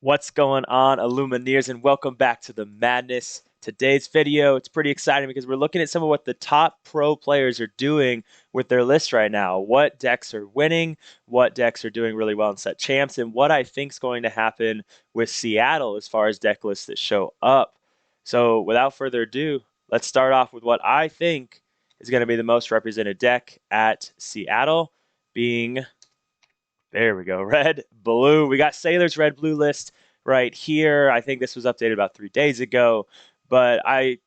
What's going on, Illumineers, and welcome back to the madness. Today's video, it's pretty exciting because we're looking at some of what the top pro players are doing with their list right now. What decks are winning, what decks are doing really well in set champs, and what I think is going to happen with Seattle as far as deck lists that show up. So without further ado, let's start off with what I think is going to be the most represented deck at Seattle, being there we go. Red, blue. We got Sailor's red blue list right here. I think this was updated about 3 days ago. But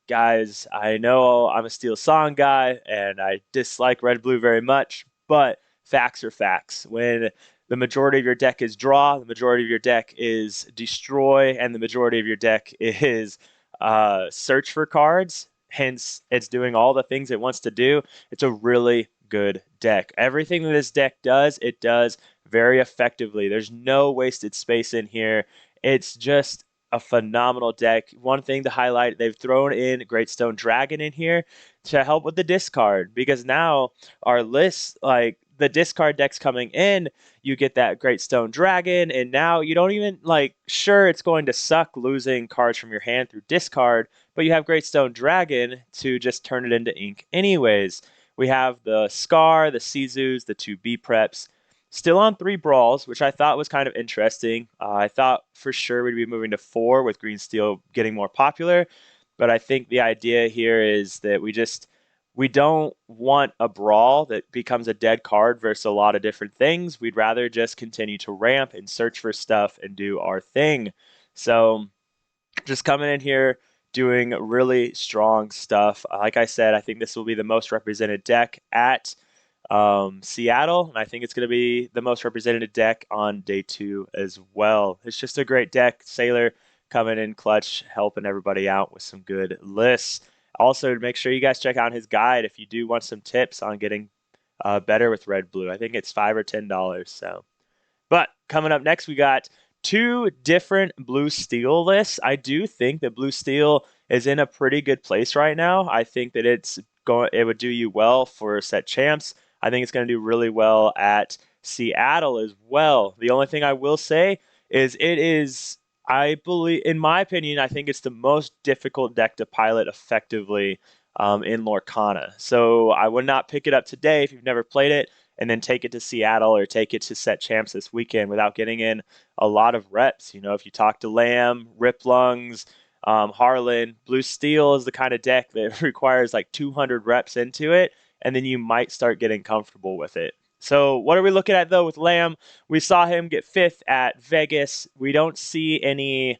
guys, I know I'm a Steel Song guy and I dislike red blue very much. But facts are facts. When the majority of your deck is draw, the majority of your deck is destroy, and the majority of your deck is search for cards. Hence, it's doing all the things it wants to do. It's a really good deck. Everything that this deck does, it does very effectively. There's no wasted space in here. It's just a phenomenal deck. One thing to highlight, they've thrown in Great Stone Dragon in here to help with the discard because now our list, like the discard decks coming in, you get that Great Stone Dragon, and now you don't even sure it's going to suck losing cards from your hand through discard, but you have Great Stone Dragon to just turn it into ink anyways. We have the Scar, the Sizus, the two B preps. Still on 3 brawls, which I thought was kind of interesting. I thought for sure we'd be moving to 4 with Green Steel getting more popular, but I think the idea here is that we don't want a brawl that becomes a dead card versus a lot of different things. We'd rather just continue to ramp and search for stuff and do our thing. So just coming in here doing really strong stuff. Like I said, I think this will be the most represented deck at Seattle, and I think it's going to be the most represented deck on day 2 as well. It's just a great deck. Sailor coming in clutch, helping everybody out with some good lists. Also, make sure you guys check out his guide if you do want some tips on getting better with red blue. I think it's $5 or $10. So, but coming up next, we got 2 different blue steel lists. I do think that blue steel is in a pretty good place right now. I think that it would do you well for set champs. I think it's going to do really well at Seattle as well. The only thing I will say is I believe, in my opinion, I think it's the most difficult deck to pilot effectively in Lorcana. So I would not pick it up today if you've never played it and then take it to Seattle or take it to set champs this weekend without getting in a lot of reps. You know, if you talk to Lamb, Rip Lungs, Harlan, Blue Steel is the kind of deck that requires like 200 reps into it, and then you might start getting comfortable with it. So, what are we looking at though with Lamb? We saw him get 5th at Vegas. We don't see any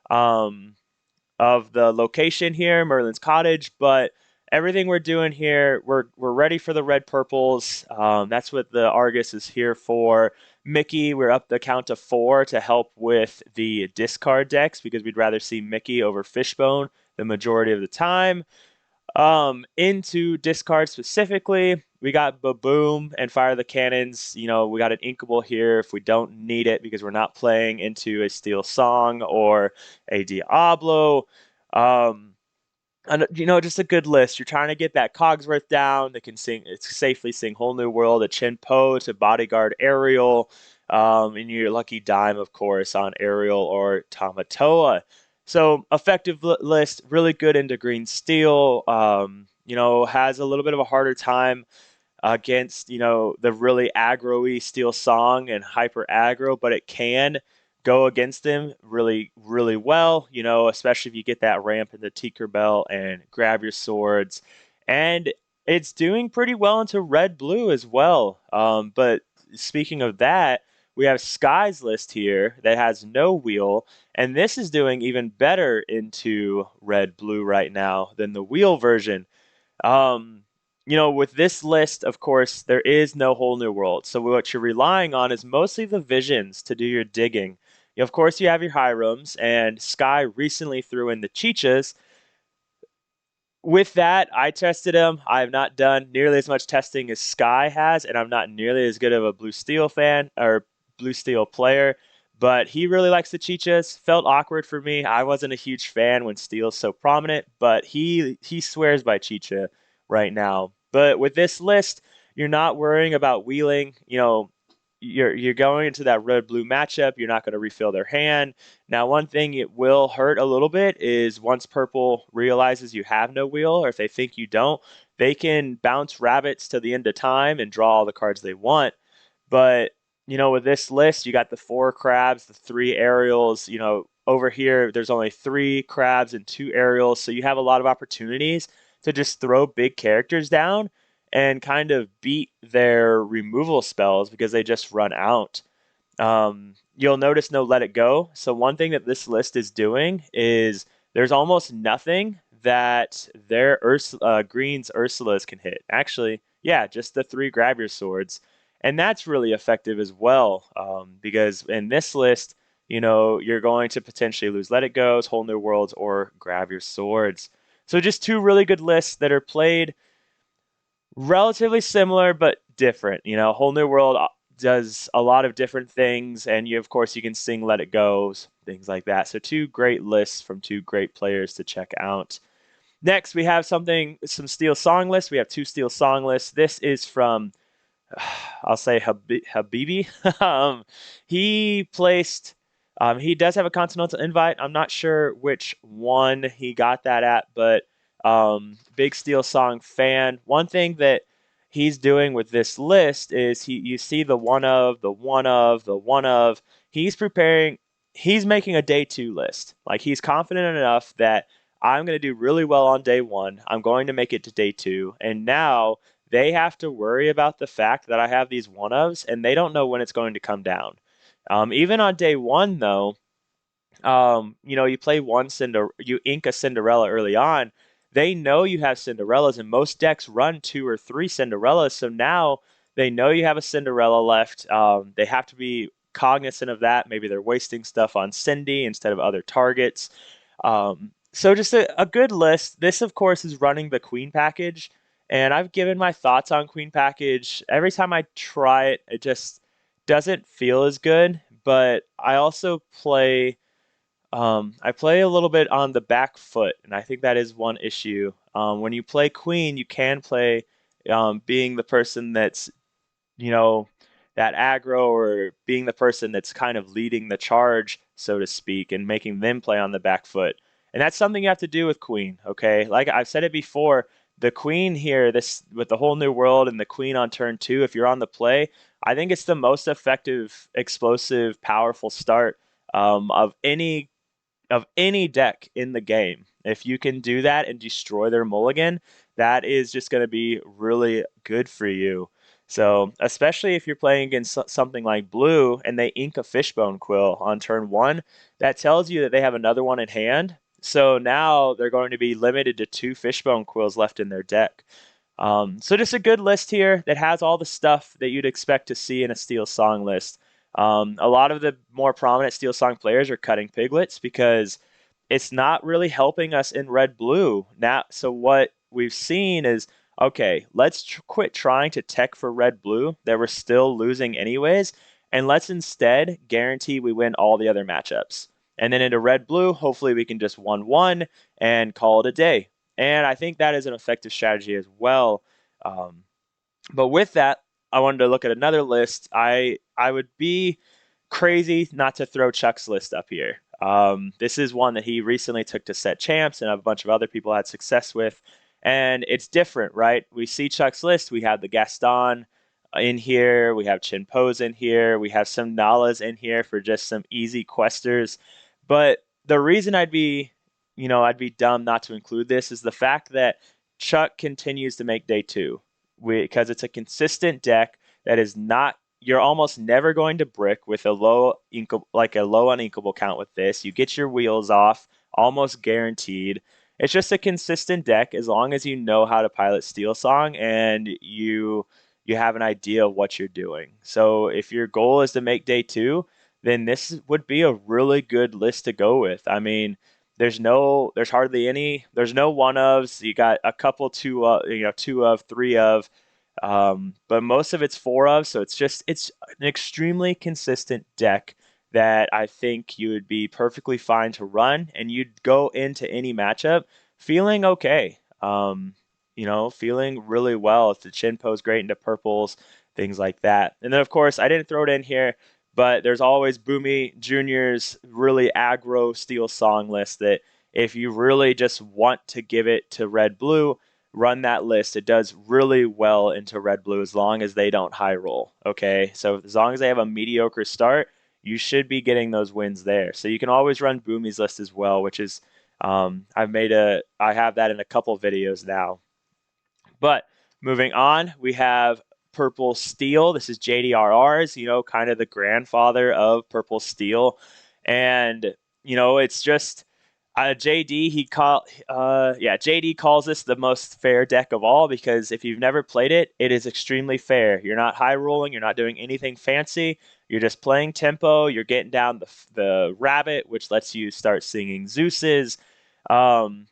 um, of the location here, Merlin's Cottage, but everything we're doing here, we're ready for the red purples. That's what the Argus is here for. Mickey, we're up the count to 4 to help with the discard decks because we'd rather see Mickey over Fishbone the majority of the time. Into discard specifically, we got Baboom and Fire the Cannons. You know, we got an Inkable here if we don't need it because we're not playing into a Steel Song or a Diablo. Um, and, you know, just a good list. You're trying to get that Cogsworth down that can safely sing Whole New World, a Chin Po to Bodyguard Ariel, and your lucky dime, of course, on Ariel or Tamatoa. So effective list, really good into Green Steel. You know, has a little bit of a harder time against, you know, the really aggro-y Steel Song and hyper aggro, but it can go against them really, really well, you know, especially if you get that ramp in the Tinkerbell and grab your swords. And it's doing pretty well into red blue as well. But speaking of that, we have Sky's list here that has no wheel, and this is doing even better into red blue right now than the wheel version. Um, you know, with this list, of course, there is no whole new world. So what you're relying on is mostly the visions to do your digging. Of course, you have your Hyrums, and Sky recently threw in the Chichas. With that, I tested him. I have not done nearly as much testing as Sky has, and I'm not nearly as good of a Blue Steel fan or Blue Steel player. But he really likes the Chichas. Felt awkward for me. I wasn't a huge fan when Steel's so prominent, but he swears by Chicha right now. But with this list, you're not worrying about wheeling. You know, you're going into that red blue matchup. You're not going to refill their hand. Now, one thing it will hurt a little bit is once purple realizes you have no wheel, or if they think you don't, they can bounce rabbits to the end of time and draw all the cards they want. But with this list, you got the four crabs, the three aerials. Over here, there's only three crabs and two aerials, so you have a lot of opportunities to just throw big characters down and kind of beat their removal spells because they just run out. You'll notice no let it go. So one thing that this list is doing is there's almost nothing that their greens Ursulas can hit. Actually, yeah, just the three grab your swords. And that's really effective as well, because in this list, you're going to potentially lose Let It Go's, Whole New Worlds, or Grab Your Swords. So just two really good lists that are played relatively similar but different. Whole New World does a lot of different things, and of course you can sing Let It Go, things like that. So two great lists from two great players to check out. Next, we have some Steel Song lists. We have two Steel Song lists. This is from I'll say Habibi. He placed. He does have a Continental invite. I'm not sure which one he got that at, but big Steel Song fan. One thing that he's doing with this list is you see the one of, the one of, the one of. He's preparing. He's making a day two list. Like he's confident enough that I'm going to do really well on day one. I'm going to make it to day two, and now they have to worry about the fact that I have these one ofs and they don't know when it's going to come down. Even on day one, though, you play you ink a Cinderella early on. They know you have Cinderellas, and most decks run two or three Cinderellas. So now they know you have a Cinderella left. They have to be cognizant of that. Maybe they're wasting stuff on Cindy instead of other targets. So just a good list. This, of course, is running the Queen package, and I've given my thoughts on Queen package. Every time I try it, it just doesn't feel as good. But I also I play a little bit on the back foot, and I think that is one issue. When you play Queen, you can play being the person that's you know, that aggro or being the person that's kind of leading the charge, so to speak, and making them play on the back foot. And that's something you have to do with Queen, okay? Like I've said it before, the Queen here, this with the Whole New World and the Queen on turn two, if you're on the play, I think it's the most effective, explosive, powerful start of any deck in the game. If you can do that and destroy their mulligan, that is just going to be really good for you. So, especially if you're playing against something like blue and they ink a fishbone quill on turn one, that tells you that they have another one in hand. So now they're going to be limited to two fishbone quills left in their deck. So just a good list here that has all the stuff that you'd expect to see in a Steel Song list. A lot of the more prominent Steel Song players are cutting piglets because it's not really helping us in red blue now. So what we've seen is okay, let's quit trying to tech for red blue that we're still losing anyways, and let's instead guarantee we win all the other matchups. And then into red blue, hopefully we can just 1-1 and call it a day. And I think that is an effective strategy as well. Um, but with that, I wanted to look at another list. I would be crazy not to throw Chuck's list up here. This is one that he recently took to set champs, and a bunch of other people had success with. And it's different, right? We see Chuck's list. We have the Gaston in here. We have Chin Pose in here. We have some Nalas in here for just some easy questers. But the reason I'd be dumb not to include this is the fact that Chuck continues to make day two because it's a consistent deck that is not. You're almost never going to brick with like a low uninkable count with this. You get your wheels off, almost guaranteed. It's just a consistent deck as long as you know how to pilot Steel Song and you have an idea of what you're doing. So if your goal is to make day two, then this would be a really good list to go with. I mean, there's hardly any, there's no one ofs. You got a couple two of, three of, but most of it's four of. So it's an extremely consistent deck that I think you would be perfectly fine to run, and you'd go into any matchup feeling okay. Feeling really well. If the chin pose great into purples, things like that. And then, of course, I didn't throw it in here, but there's always Boomy Jr.'s really aggro steel song list that if you really just want to give it to red blue, run that list. It does really well into red blue as long as they don't high roll. Okay, so as long as they have a mediocre start, you should be getting those wins there. So you can always run Boomy's list as well, which is I have that in a couple videos now. But moving on, we have Purple Steel. This is JDRR's, kind of the grandfather of Purple Steel. And, it's just JD calls this the most fair deck of all because if you've never played it, it is extremely fair. You're not high rolling, you're not doing anything fancy. You're just playing tempo. You're getting down the rabbit, which lets you start singing Zeus's. One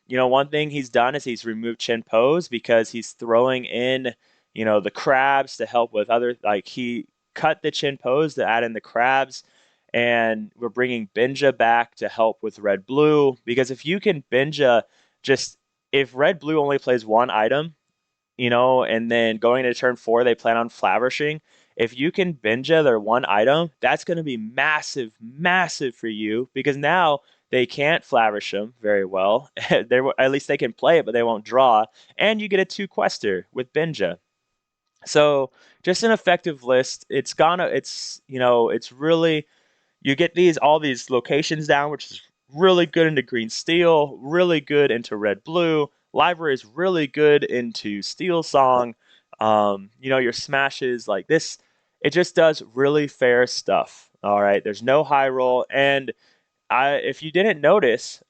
thing he's done is he's removed Chin Pose because he's throwing in, the crabs to help with other, like he cut the Chin Pose to add in the crabs. And we're bringing Binja back to help with red blue because if you can Binja just if red blue only plays one item, and then going into turn 4, they plan on flavishing. If you can Binja their one item, that's going to be massive, massive for you because now they can't Flavish them very well. At least they can play it, but they won't draw. And you get a 2-quester with Binja. So just an effective list. It's really you get all these locations down, which is really good into green steel, really good into red blue. Library is really good into steel song. Your smashes like this, it just does really fair stuff. All right, there's no high roll, and if you didn't notice,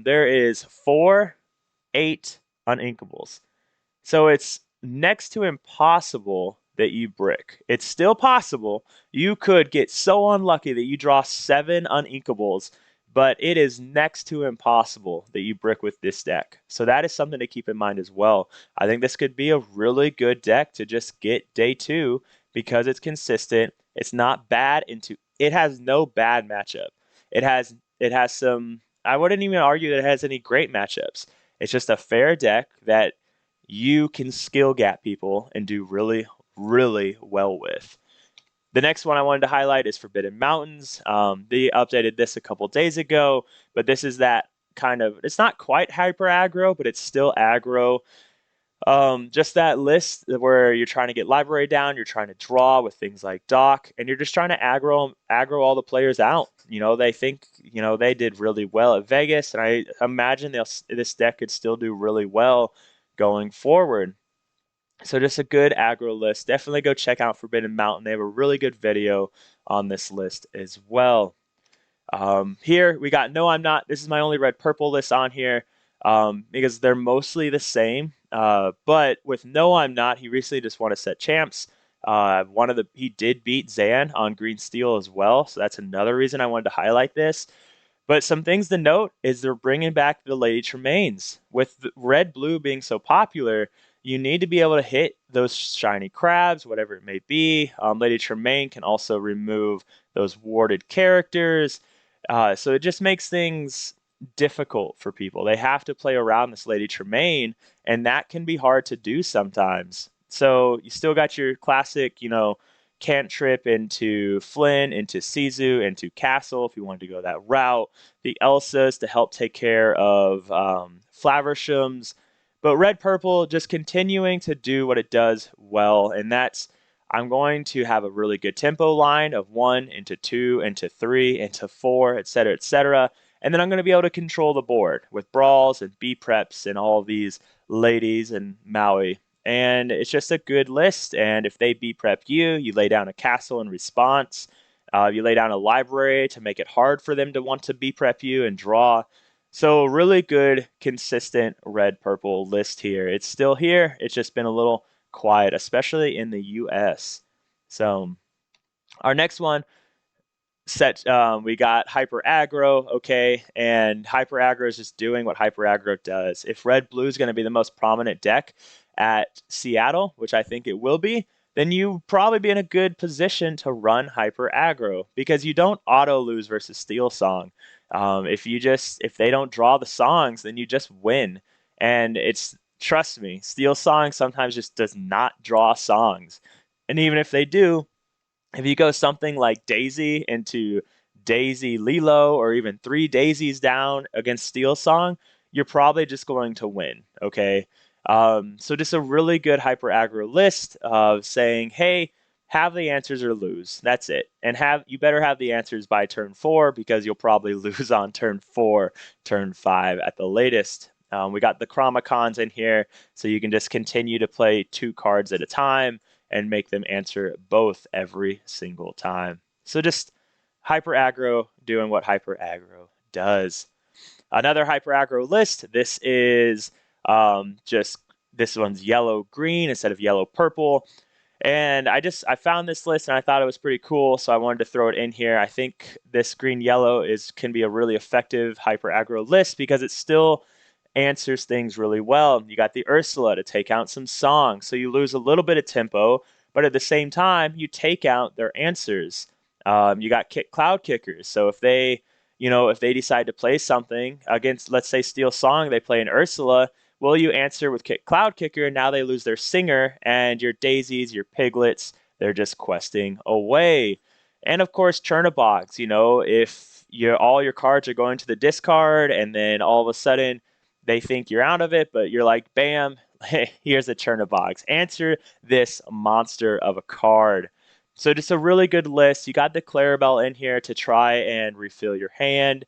there is 4, 8 uninkables. So it's next to impossible that you brick. It's still possible. You could get so unlucky that you draw 7 uninkables, but it is next to impossible that you brick with this deck. So that is something to keep in mind as well. I think this could be a really good deck to just get day 2 because it's consistent. It's not bad it has no bad matchup. It has some I wouldn't even argue that it has any great matchups. It's just a fair deck that you can skill gap people and do really, really well with. The next one I wanted to highlight is Forbidden Mountains. They updated this a couple days ago, but this is that it's not quite hyper aggro, but it's still aggro. Just that list where you're trying to get library down, you're trying to draw with things like Doc, and you're just trying to aggro all the players out. They think, they did really well at Vegas, and I imagine this deck could still do really well going forward. So just a good aggro list. Definitely go check out Forbidden Mountain. They have a really good video on this list as well. Here we got No I'm Not. This is my only red purple list on here because they're mostly the same. But with No I'm Not, he recently just won a set champs. He did beat Zan on Green Steel as well, so that's another reason I wanted to highlight this. But some things to note is they're bringing back the Lady Tremaines. With the red blue being so popular, you need to be able to hit those shiny crabs, whatever it may be. Lady Tremaine can also remove those warded characters. So it just makes things difficult for people. They have to play around this Lady Tremaine, and that can be hard to do sometimes. So you still got your classic, cantrip into Flynn, into Sizu, into Castle if you wanted to go that route. The Elsas to help take care of Flavershams. But Red Purple just continuing to do what it does well, and that's I'm going to have a really good tempo line of 1 into 2 into 3 into 4, etc., etc. And then I'm going to be able to control the board with brawls and B preps and all these ladies and Maui. And it's just a good list. And if they B prep you, you lay down a castle in response. You lay down a library to make it hard for them to want to B prep you and draw. So really good, consistent red-purple list here. It's still here. It's just been a little quiet, especially in the US. So our next one we got Hyper Aggro, okay, and Hyper Aggro is just doing what Hyper Aggro does. If Red Blue is going to be the most prominent deck at Seattle, which I think it will be, then you probably be in a good position to run Hyper Aggro because you don't auto lose versus Steel Song. If they don't draw the songs, then you just win. And trust me, Steel Song sometimes just does not draw songs. And even if they do, if you go something like Daisy into Daisy Lilo or even three Daisies down against Steel Song, you're probably just going to win. Okay. So just a really good hyper aggro list of saying, hey, have the answers or lose. That's it. And have you better have the answers by turn 4 because you'll probably lose on turn 4, turn 5 at the latest. We got the Chromacons in here, so you can just continue to play 2 cards at a time and make them answer both every single time. So just hyper aggro doing what hyper aggro does. Another hyper aggro list. This is just this one's yellow green instead of yellow purple. And I found this list and I thought it was pretty cool, so I wanted to throw it in here. I think this green yellow can be a really effective hyper aggro list because it still answers things really well. You got the Ursula to take out some songs, so you lose a little bit of tempo, but at the same time you take out their answers. You got cloud kickers, so if they decide to play something against, let's say, Steel Song, they play an Ursula. Well, you answer with Cloud Kicker, and now they lose their singer, and your daisies, your piglets, they're just questing away. And of course, Chernobyls, if all your cards are going to the discard, and then all of a sudden they think you're out of it, but you're like, bam, here's a Chernobyls. Answer this monster of a card. So just a really good list. You got the Clarabelle in here to try and refill your hand,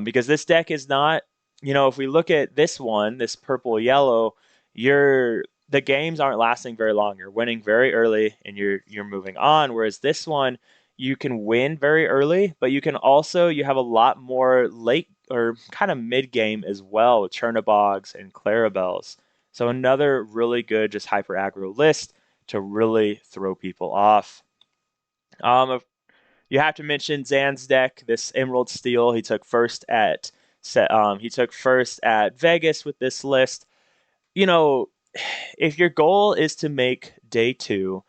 because this deck is not, if we look at this one, this purple yellow, the games aren't lasting very long. You're winning very early and you're moving on. Whereas this one, you can win very early, but you have a lot more late or kind of mid game as well with Chernobyls and Clarabelles. So another really good just hyper aggro list to really throw people off. You have to mention Zan's deck, this Emerald Steel. He took first at Vegas with this list. You know, if your goal is to make day 2,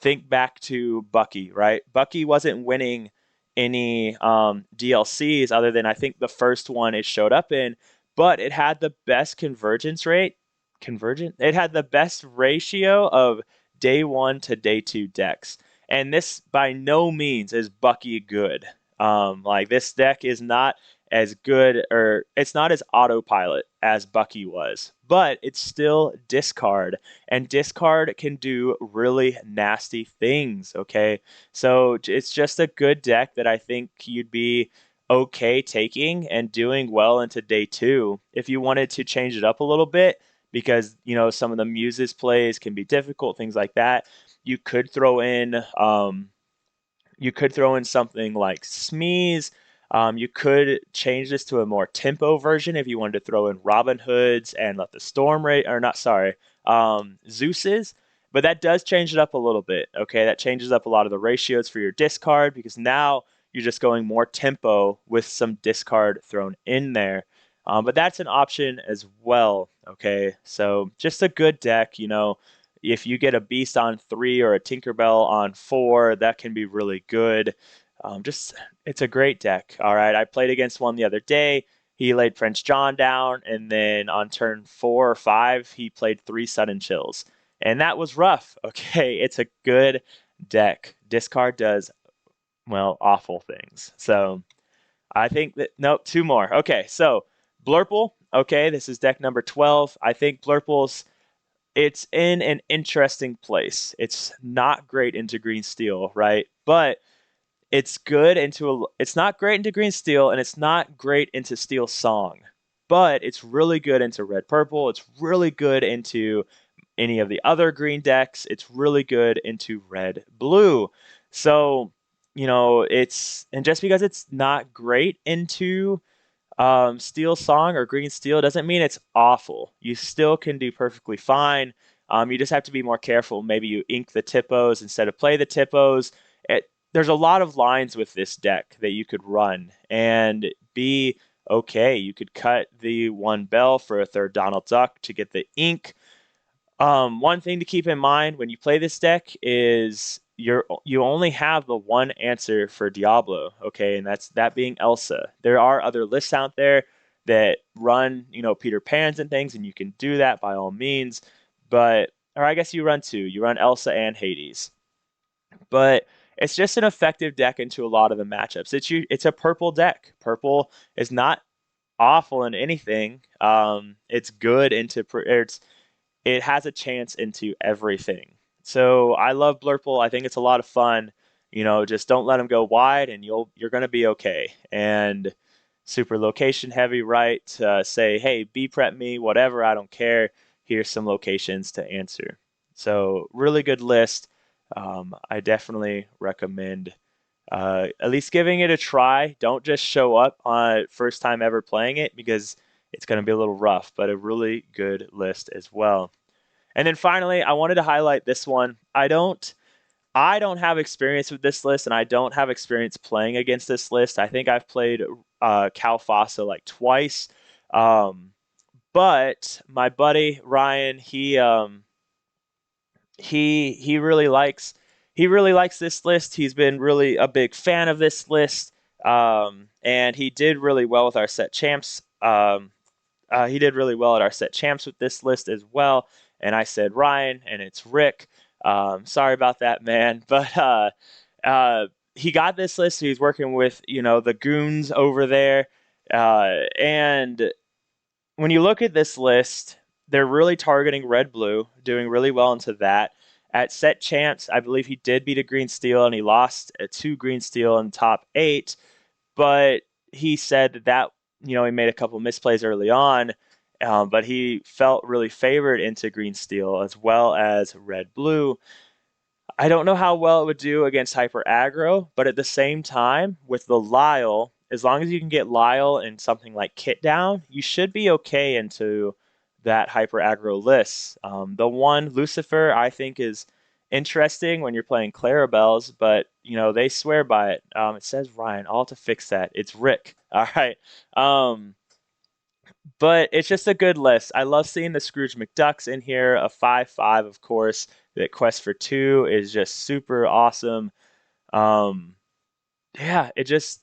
think back to Bucky, right? Bucky wasn't winning any DLCs other than I think the first one it showed up in, but it had the best convergence rate. Convergent? It had the best ratio of day 1 to day 2 decks. And this by no means is Bucky good. Like this deck is not as good, or it's not as autopilot as Bucky was, but it's still discard, and discard can do really nasty things. Okay, so it's just a good deck that I think you'd be okay taking and doing well into day 2. If you wanted to change it up a little bit, because some of the muses plays can be difficult, things like that, you could throw in something like Smeeze. You could change this to a more tempo version if you wanted to throw in Robin Hoods and let the Storm rate, or not, sorry, Zeus's. But that does change it up a little bit. Okay, that changes up a lot of the ratios for your discard because now you're just going more tempo with some discard thrown in there. But that's an option as well. Okay, so just a good deck. If you get a Beast on 3 or a Tinkerbell on 4, that can be really good. It's a great deck. All right, I played against one the other day. He laid French John down, and then on turn 4 or 5, he played 3 Sudden Chills, and that was rough. Okay, it's a good deck. Discard does, well, awful things. So I think that, nope, 2 more. Okay, so Blurple. Okay, this is deck number 12. I think Blurple's it's in an interesting place. It's not great into green steel, right? But it's not great into green steel, and it's not great into steel song. But it's really good into red purple. It's really good into any of the other green decks. It's really good into red blue. So, and just because it's not great into steel song or green steel doesn't mean it's awful. You still can do perfectly fine. You just have to be more careful. Maybe you ink the typos instead of play the typos. There's a lot of lines with this deck that you could run and be okay. You could cut the 1 bell for a 3rd Donald Duck to get the ink. One thing to keep in mind when you play this deck is you only have the one answer for Diablo, okay, and that being Elsa. There are other lists out there that run, Peter Pans and things, and you can do that by all means. But or I guess you run 2. You run Elsa and Hades. but it's just an effective deck into a lot of the matchups. It's a purple deck. Purple is not awful in anything. It's good into it has a chance into everything. So I love Blurple. I think it's a lot of fun. Just don't let them go wide, and you're gonna be okay. And super location heavy, right? Say, hey, B prep me, whatever. I don't care. Here's some locations to answer. So really good list. I definitely recommend at least giving it a try. Don't just show up on first time ever playing it because it's going to be a little rough, but a really good list as well. And then finally, I wanted to highlight this one. I don't have experience with this list, and I don't have experience playing against this list. I think I've played Cal Fasa like twice, um, but my buddy Ryan, he really likes this list. He's been really a big fan of this list, and he did really well with our set champs. He did really well at our set champs with this list as well. And I said Ryan, and it's Rick. Sorry about that, man. But he got this list. So he's working with the goons over there, and when you look at this list, they're really targeting red blue, doing really well into that. At set champs, I believe he did beat a green steel, and he lost a two green steel in top eight. But he said that he made a couple misplays early on, but he felt really favored into green steel as well as red blue. I don't know how well it would do against hyper aggro, but at the same time, with the Lyle, as long as you can get Lyle and something like Kit down, you should be okay into that hyper aggro list. The one Lucifer I think is interesting when you're playing Clarabelles, but they swear by it. It says Ryan. I'll have to fix that. It's Rick. All right. Um, but it's just a good list. I love seeing the Scrooge McDucks in here. A 5/5, of course. That Quest for Two is just super awesome. Um, yeah,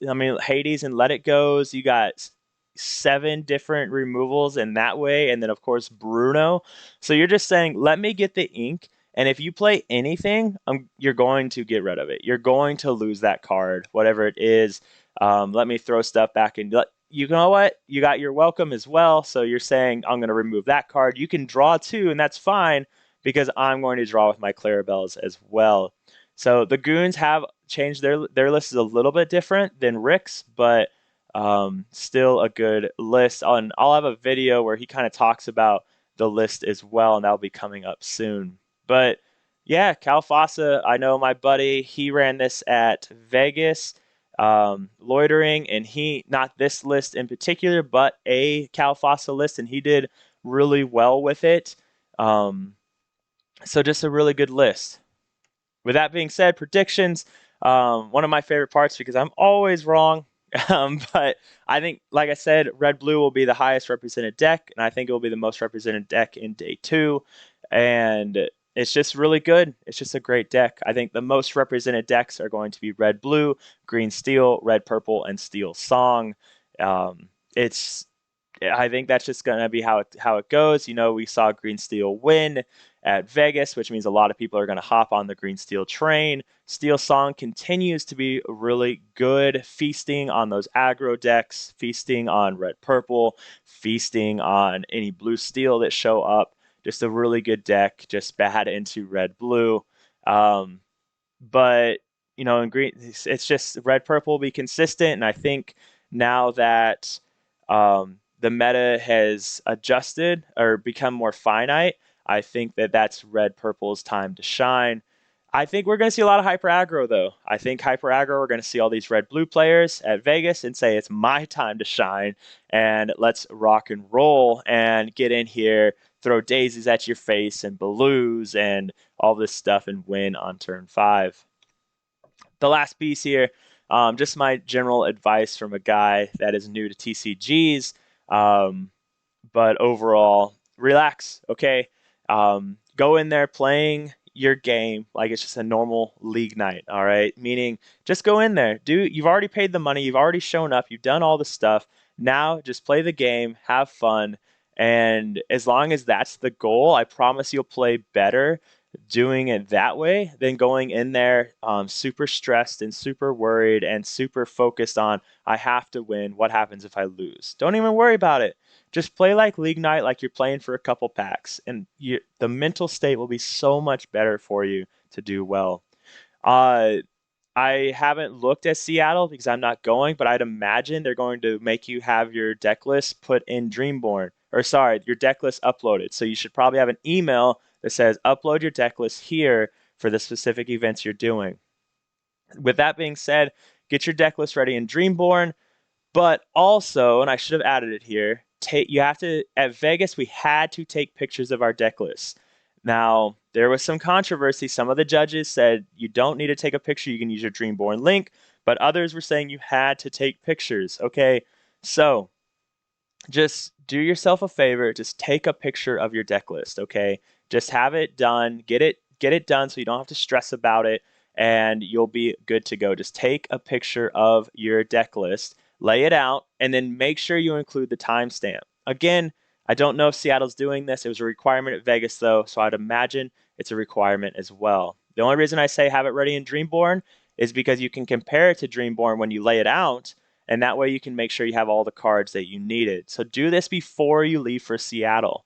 I mean, Hades and Let It Goes. You got seven different removals in that way, and then of course Bruno. So you're just saying, let me get the ink, and if you play anything, you're going to get rid of it. You're going to lose that card, whatever it is. Let me throw stuff back in. You know what? You got your welcome as well. So you're saying I'm going to remove that card. You can draw two, and that's fine because I'm going to draw with my Clarabelles as well. So the goons have changed their list is a little bit different than Rick's, but still a good list. I'll have a video where he kind of talks about the list as well, and that'll be coming up soon. But yeah, Cal Fasa, I know my buddy, he ran this at Vegas, loitering, and he not this list in particular, but a Cal Fasa list, and he did really well with it. Um, so just a really good list. With that being said, predictions. One of my favorite parts because I'm always wrong. But I think, like I said, red blue will be the highest represented deck, and I think it will be the most represented deck in day two. And it's just really good. It's just a great deck. I think the most represented decks are going to be red blue, green steel, red purple, and steel song. It's I think that's just going to be how it goes. We saw Green Steel win at Vegas, which means a lot of people are going to hop on the Green Steel train. Steel Song continues to be really good, feasting on those aggro decks, feasting on red purple, feasting on any blue steel that show up. Just a really good deck, just bad into red blue. Um, but in green, it's just red purple will be consistent, and I think now that the meta has adjusted or become more finite, I think that that's red purple's time to shine. I think we're going to see a lot of hyper aggro though. I think hyper aggro, we're going to see all these red blue players at Vegas and say it's my time to shine, and let's rock and roll and get in here, throw daisies at your face and balloons and all this stuff and win on turn 5. The last piece here, just my general advice from a guy that is new to TCGs. Um, but overall, relax, okay? Go in there playing your game like it's just a normal league night, all right? Meaning, just go in there. You've already paid the money, you've already shown up, you've done all the stuff. Now, just play the game, have fun, and as long as that's the goal, I promise you'll play better doing it that way than going in there super stressed and super worried and super focused on, I have to win. What happens if I lose? Don't even worry about it. Just play like League Night, like you're playing for a couple packs, and the mental state will be so much better for you to do well. Uh, I haven't looked at Seattle because I'm not going, but I'd imagine they're going to make you have your deck list put in Dreamborn, or sorry, your deck list uploaded. So you should probably have an email that says upload your deck list here for the specific events you're doing. With that being said, get your deck list ready in Dreamborn. But also, and I should have added it here, you have to, at Vegas, we had to take pictures of our deck lists. Now, there was some controversy. Some of the judges said you don't need to take a picture, you can use your Dreamborn link, but others were saying you had to take pictures. Okay, so just do yourself a favor, just take a picture of your deck list, okay? Just have it done, get it done so you don't have to stress about it, and you'll be good to go. Just take a picture of your deck list, lay it out, and then make sure you include the timestamp. Again, I don't know if Seattle's doing this. It was a requirement at Vegas though, so I'd imagine it's a requirement as well. The only reason I say have it ready in Dreamborn is because you can compare it to Dreamborn when you lay it out, and that way you can make sure you have all the cards that you needed. So do this before you leave for Seattle.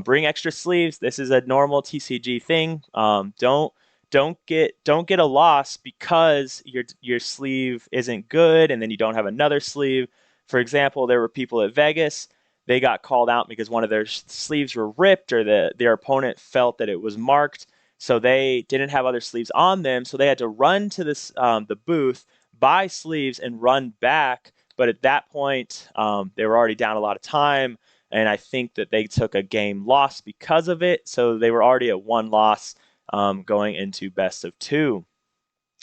Bring extra sleeves. This is a normal TCG thing. Don't get a loss because your sleeve isn't good, and then you don't have another sleeve. For example, there were people at Vegas. They got called out because one of their sleeves were ripped, or their opponent felt that it was marked, so they didn't have other sleeves on them. So they had to run to the booth, buy sleeves, and run back. But at that point, they were already down a lot of time, and I think that they took a game loss because of it. So they were already at one loss going into best of two.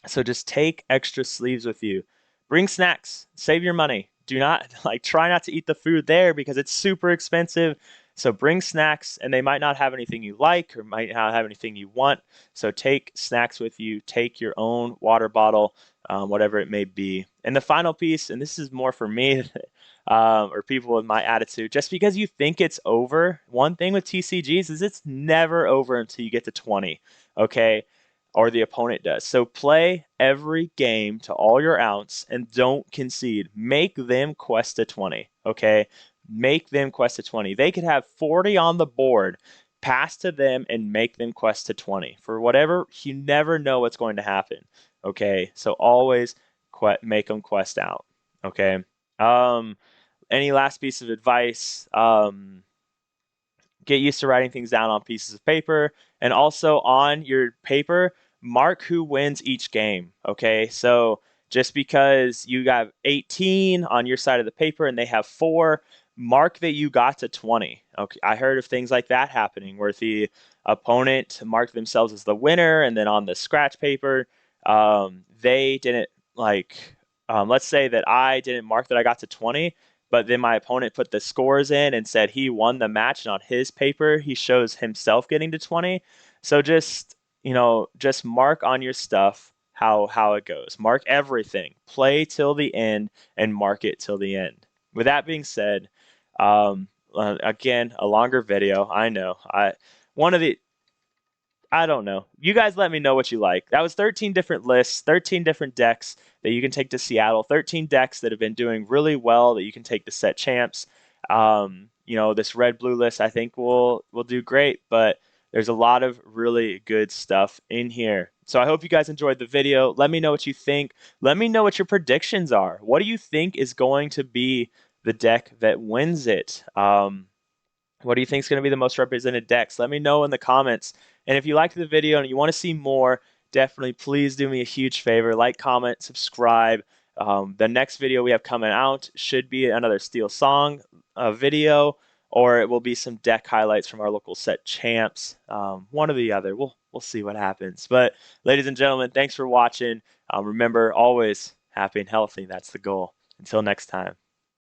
So just take extra sleeves with you. Bring snacks. Save your money. Do not try not to eat the food there because it's super expensive. So bring snacks, and they might not have anything you like or might not have anything you want. So take snacks with you. Take your own water bottle, whatever it may be. And the final piece, and this is more for me or people with my attitude, just because you think it's over, one thing with TCGs is it's never over until you get to 20. Okay, or the opponent does. So play every game to all your outs and don't concede. Make them quest a 20, okay? Make them quest a 20. They could have 40 on the board. Pass to them and make them quest to 20. For whatever, you never know what's going to happen, okay? So always make them quest out, okay? Any last piece of advice? Get used to writing things down on pieces of paper, and also on your paper mark who wins each game. Okay, so just because you got 18 on your side of the paper and they have 4, mark that you got to 20. Okay, I heard of things like that happening where the opponent marked themselves as the winner, and then on the scratch paper they didn't let's say that I didn't mark that I got to 20, but then my opponent put the scores in and said he won the match, and on his paper he shows himself getting to 20. So just mark on your stuff how it goes. Mark everything. Play till the end and mark it till the end. With that being said, again, a longer video. I know. One of the I don't know. You guys let me know what you like. That was 13 different lists, 13 different decks that you can take to Seattle, 13 decks that have been doing really well that you can take to set champs. This red blue list I think will do great, but there's a lot of really good stuff in here. So I hope you guys enjoyed the video. Let me know what you think. Let me know what your predictions are. What do you think is going to be the deck that wins it? What do you think is going to be the most represented decks? Let me know in the comments. And if you liked the video and you want to see more, definitely please do me a huge favor. Like, comment, subscribe. The next video we have coming out should be another Steel Song video, or it will be some deck highlights from our local set champs. One or the other. We'll see what happens. But ladies and gentlemen, thanks for watching. Remember, always happy and healthy. That's the goal. Until next time.